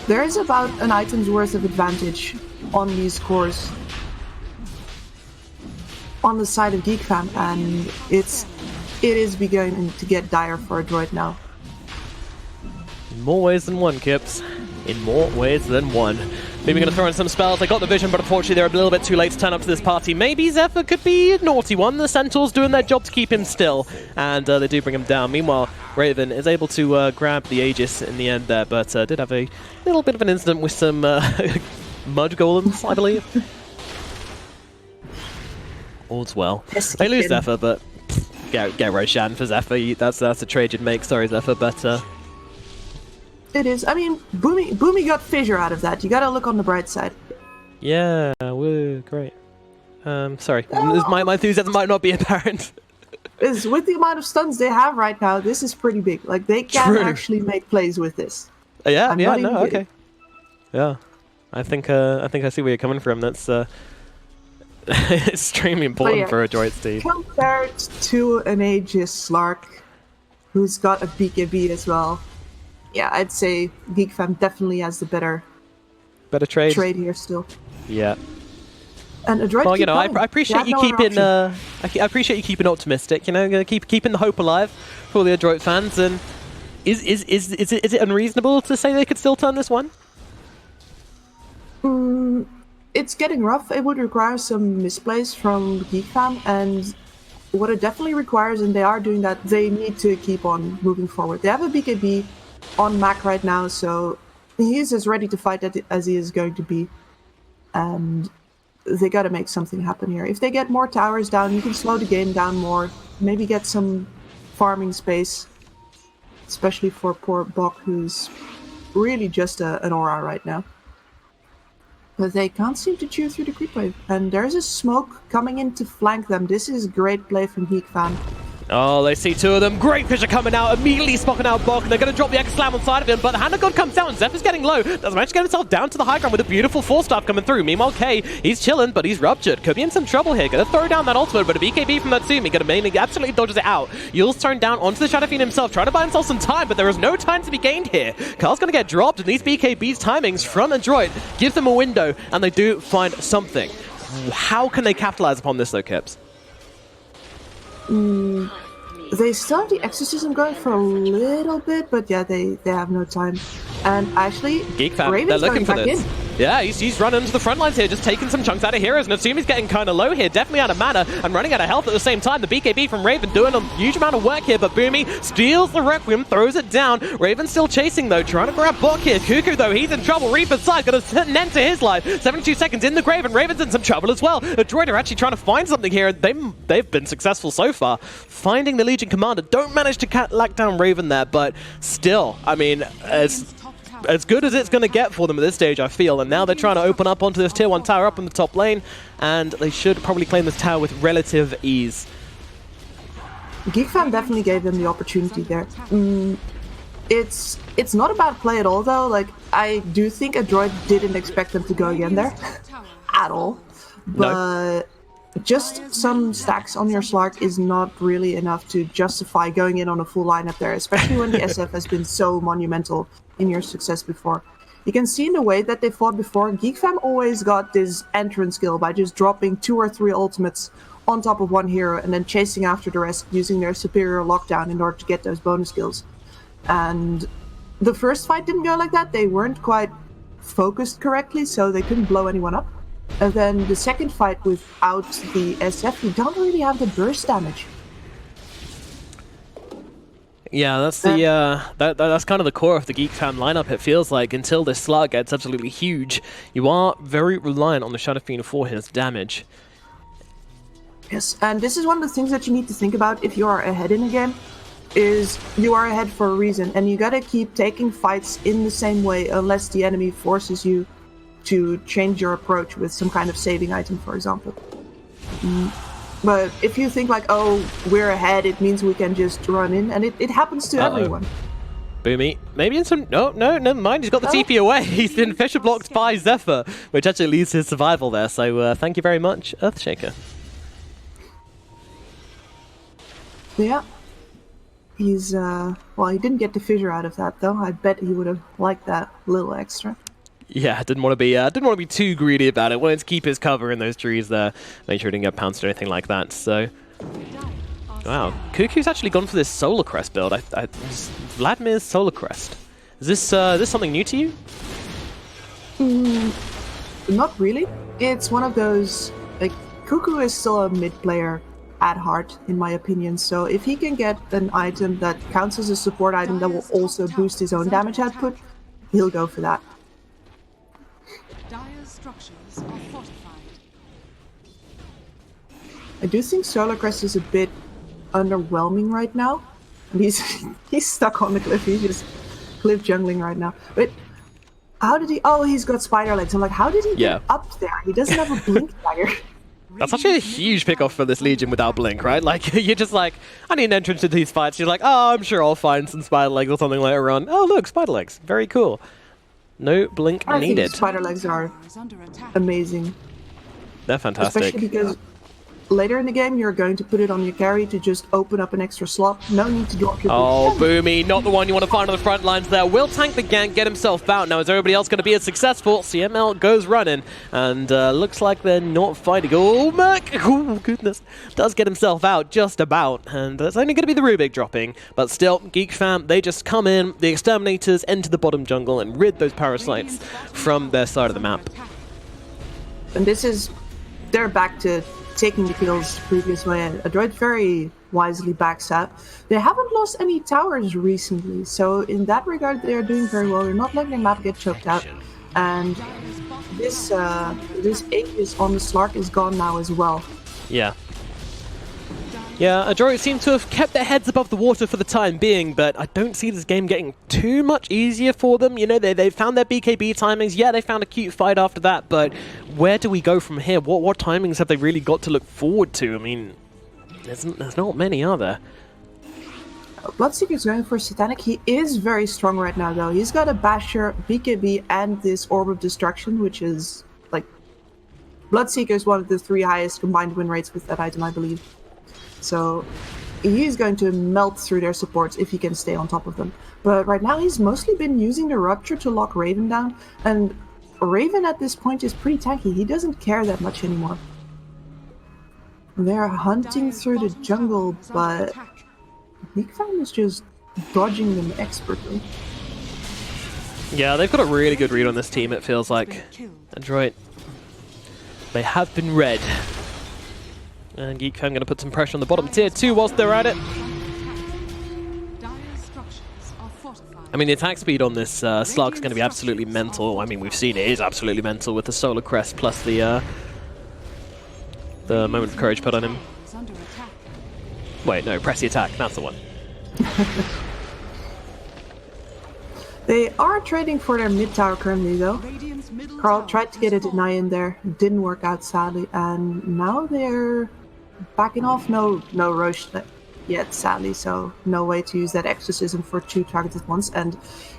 there is about an item's worth of advantage on these cores on the side of Geek fam, and it is beginning to get dire for Adroit now. In more ways than one, Kips. In more ways than one. Maybe going to throw in some spells. They got the vision, but unfortunately they're a little bit too late to turn up to this party. Maybe Zephyr could be a naughty one. The Centaur's doing their job to keep him still, and they do bring him down. Meanwhile, Raven is able to grab the Aegis in the end there, but did have a little bit of an incident with some mud golems, I believe. All's well. Yes, they lose did. Zephyr, but get Roshan for Zephyr. That's a trade you'd make. Sorry, Zephyr, but It is. I mean, Boomy got Fissure out of that. You gotta look on the bright side. yeah, woo, great. Sorry, my enthusiasm might not be apparent. Is with the amount of stuns they have right now, this is pretty big. Like, they can True. actually make plays with this. Yeah, I'm yeah, not no, even okay. Yeah, I think I see where you're coming from. That's extremely important yeah. for Adroit, Steve. Compared to an Aegis Slark, who's got a BKB as well, yeah, I'd say Geek fam definitely has the better Better trade. here still. Yeah. And Adroit Well, you keep know, going. I appreciate They you have no other keeping. option. I appreciate you keeping optimistic. You know, keeping the hope alive for all the Adroit fans. And is it unreasonable to say they could still turn this one? It's getting rough. It would require some misplays from Geek fam, and what it definitely requires, and they are doing that, they need to keep on moving forward. They have a BKB on Mac right now, so he is as ready to fight as he is going to be, and they got to make something happen here. If they get more towers down, you can slow the game down more, maybe get some farming space, especially for poor Bok, who's really just an aura right now. But they can't seem to chew through the creep wave. And there's a smoke coming in to flank them. This is great play from Geek fam. Oh, they see 2 of them. Great Fisher coming out, immediately spotting out Bok, and they're going to drop the X-Slam on side of him, but the Hand of God comes down, and Zephyr's getting low. Doesn't manage to get himself down to the high ground with a beautiful 4-staff coming through. Meanwhile, K, he's chilling, but he's ruptured. Could be in some trouble here. Going to throw down that ultimate, but a BKB from Natsumi. Going to mainly absolutely dodges it out. Yule's turned down onto the Shadow Fiend himself, trying to buy himself some time, but there is no time to be gained here. Carl's going to get dropped, and these BKB's timings from Adroit give them a window, and they do find something. How can they capitalize upon this, though, Kips? They still have the exorcism going for a little bit, but yeah, they have no time. And actually, Geek fam, Raven's they're looking for going back this. in. Yeah, he's running to the front lines here, just taking some chunks out of heroes. Natsumi's getting kind of low here, definitely out of mana and running out of health at the same time. The BKB from Raven doing a huge amount of work here, but Boomy steals the Requiem, throws it down. Raven's still chasing though, trying to grab Bok here. Cuckoo though, he's in trouble. Reaper's side, gonna put an end to his life. 72 seconds in the grave, and Raven's in some trouble as well. Adroit are actually trying to find something here, and they've been successful so far. Finding the Legion Commander, don't manage to lack down Raven there, but still, I mean, as good as it's going to get for them at this stage, I feel. And now they're trying to open up onto this tier 1 tower up in the top lane, and they should probably claim this tower with relative ease. Geek fam definitely gave them the opportunity there. It's not a bad play at all though. Like, I do think Adroit didn't expect them to go again there at all, but just some stacks on your Slark is not really enough to justify going in on a full lineup there, especially when the SF has been so monumental in your success before. You can see in the way that they fought before, Geek Fam always got this entrance skill by just dropping 2 or 3 ultimates on top of one hero and then chasing after the rest using their superior lockdown in order to get those bonus skills. And the first fight didn't go like that. They weren't quite focused correctly, so they couldn't blow anyone up. And then the second fight without the SF, you don't really have the burst damage. Yeah, that's the that's kind of the core of the Geek Fam lineup. It feels like until this slug gets absolutely huge, you are very reliant on the Shadow Fiend for his damage. Yes, and this is one of the things that you need to think about if you are ahead in a game, is you are ahead for a reason, and you gotta keep taking fights in the same way unless the enemy forces you to change your approach with some kind of saving item, for example. But if you think like, oh, we're ahead, it means we can just run in, and it happens to everyone. Boomy, maybe in some... No, never mind. He's got the TP away. He's been pressure blocked by Zephyr, which actually leads to his survival there. So thank you very much, Earthshaker. Yeah. He's, well, he didn't get the fissure out of that, though. I bet he would have liked that little extra. Yeah, didn't want to be too greedy about it. Wanted to keep his cover in those trees there. Make sure he didn't get pounced or anything like that. So, wow, Cuckoo's actually gone for this Solar Crest build. Vladimir's Solar Crest. Is this something new to you? Not really. It's one of those, like, Cuckoo is still a mid player at heart, in my opinion. So if he can get an item that counts as a support item that will also boost his own damage output, he'll go for that. Dire's structures are fortified. I do think Solar Crest is a bit underwhelming right now. And he's stuck on the cliff. He's just cliff jungling right now. But how did he... Oh, he's got spider legs. I'm like, how did he get up there? He doesn't have a blink dagger. That's actually a huge pick-off for this Legion without Blink, right? Like, you're just like, I need an entrance to these fights. You're like, oh, I'm sure I'll find some spider legs or something later on. Oh, look, spider legs. Very cool. No Blink needed. I think spider legs are amazing. They're fantastic. Especially because later in the game, you're going to put it on your carry to just open up an extra slot. No need to drop your... Oh, Boomy, not the one you want to find on the front lines there. Will tank the gank, get himself out. Now, is everybody else going to be as successful? CML goes running, and looks like they're not fighting. Oh, Mac! Oh, goodness. Does get himself out, just about. And it's only going to be the Rubik dropping. But still, Geek Fam, they just come in. The Exterminators enter the bottom jungle and rid those parasites from their side of the map. And this is... They're back to taking the kills previous way. Adroit very wisely backs up. They haven't lost any towers recently, so in that regard they are doing very well. They're not letting their map get choked out. And this Aegis on the Slark is gone now as well. Yeah. Yeah, Adroit seem to have kept their heads above the water for the time being, but I don't see this game getting too much easier for them. You know, they found their BKB timings. Yeah, they found a cute fight after that, but where do we go from here? What timings have they really got to look forward to? I mean, there's not many, are there? Bloodseeker's going for Satanic. He is very strong right now, though. He's got a Basher, BKB, and this Orb of Destruction, which is, like... Bloodseeker is one of the 3 highest combined win rates with that item, I believe. So he's going to melt through their supports if he can stay on top of them. But right now he's mostly been using the Rupture to lock Raven down, and Raven at this point is pretty tanky. He doesn't care that much anymore. They're hunting through the jungle, but Geek Fam is just dodging them expertly. Yeah, they've got a really good read on this team, it feels like. Adroit. They have been read. And Geek Fam going to put some pressure on the bottom tier 2 whilst they're at it. I mean, the attack speed on this Slug is going to be absolutely mental. I mean, we've seen it is absolutely mental with the Solar Crest plus the Moment of Courage put on him. Wait, no, press the attack. That's the one. They are trading for their mid tower currently, though. Carl tried to get a deny in there. Didn't work out, sadly. And now they're backing off. No Roche yet, sadly, so no way to use that Exorcism for 2 targets at once. And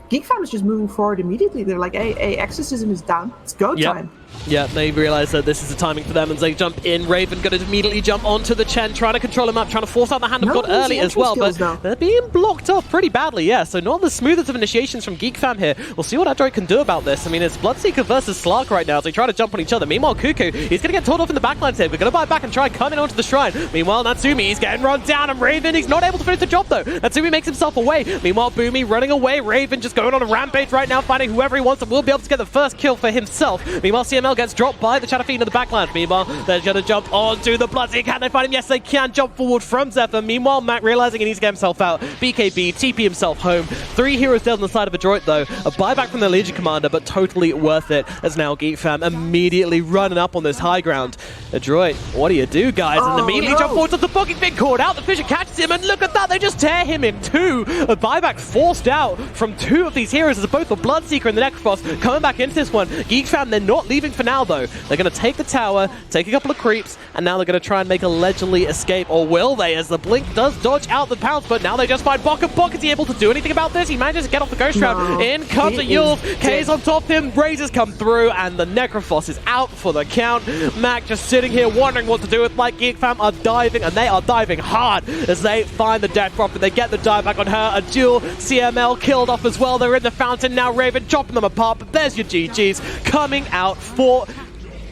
Geek Fam is just moving forward immediately. They're like, hey, Exorcism is down. It's go time. Yeah, they realize that this is the timing for them, and they jump in. Raven going to immediately jump onto the Chen, trying to control him up, trying to force out the hand of God early as well, but they're being blocked off pretty badly, yeah. So not the smoothest of initiations from Geek Fam here. We'll see what Adroit can do about this. I mean, it's Bloodseeker versus Slark right now as they try to jump on each other. Meanwhile, Cuckoo, he's going to get told off in the backlines here. We're going to buy back and try coming onto the shrine. Meanwhile, Natsumi, he's getting run down, and Raven, he's not able to finish the job though. Natsumi makes himself away. Meanwhile, Boomy running away. Raven just going on a rampage right now, finding whoever he wants, and will be able to get the first kill for himself. Meanwhile, CML gets dropped by the Shadowfiend in the backline. Meanwhile, they're going to jump onto the Bloodseeker. Can they find him? Yes, they can. Jump forward from Zephyr. Meanwhile, Mac realizing he needs to get himself out. BKB, TP himself home. 3 heroes dead on the side of Adroit, though. A buyback from the Legion Commander, but totally worth it, as now Geek Fam immediately running up on this high ground. Adroit, what do you do, guys? And immediately jump forward to the fucking big caught out. The Fisher catches him, and look at that. They just tear him in two. A buyback forced out from 2 of these heroes, as both the Bloodseeker and the Necrophos coming back into this one. Geek Fam, they're not leaving for now, though. They're going to take the tower, take a couple of creeps, and now they're going to try and make a leisurely escape. Or will they, as the Blink does dodge out the pounce, but now they just find Bok. And Bok, is he able to do anything about this? He manages to get off the Ghost Shroud. In comes a Yule. K's on top of him. Razors come through, and the Necrophos is out for the count. Mac just sitting here wondering what to do with like Geek Fam are diving, and they are diving hard as they find the Death Prophet. They get the dive back on her. A duel. CML killed off as well. They're in the fountain now. Raven chopping them apart, but there's your GGs coming out for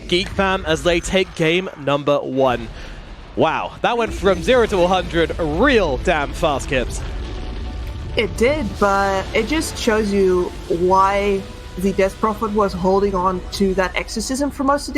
Geek Fam as they take game number 1. Wow, that went from 0 to 100 real damn fast, Kips. It did, but it just shows you why the Death Prophet was holding on to that exorcism for most of the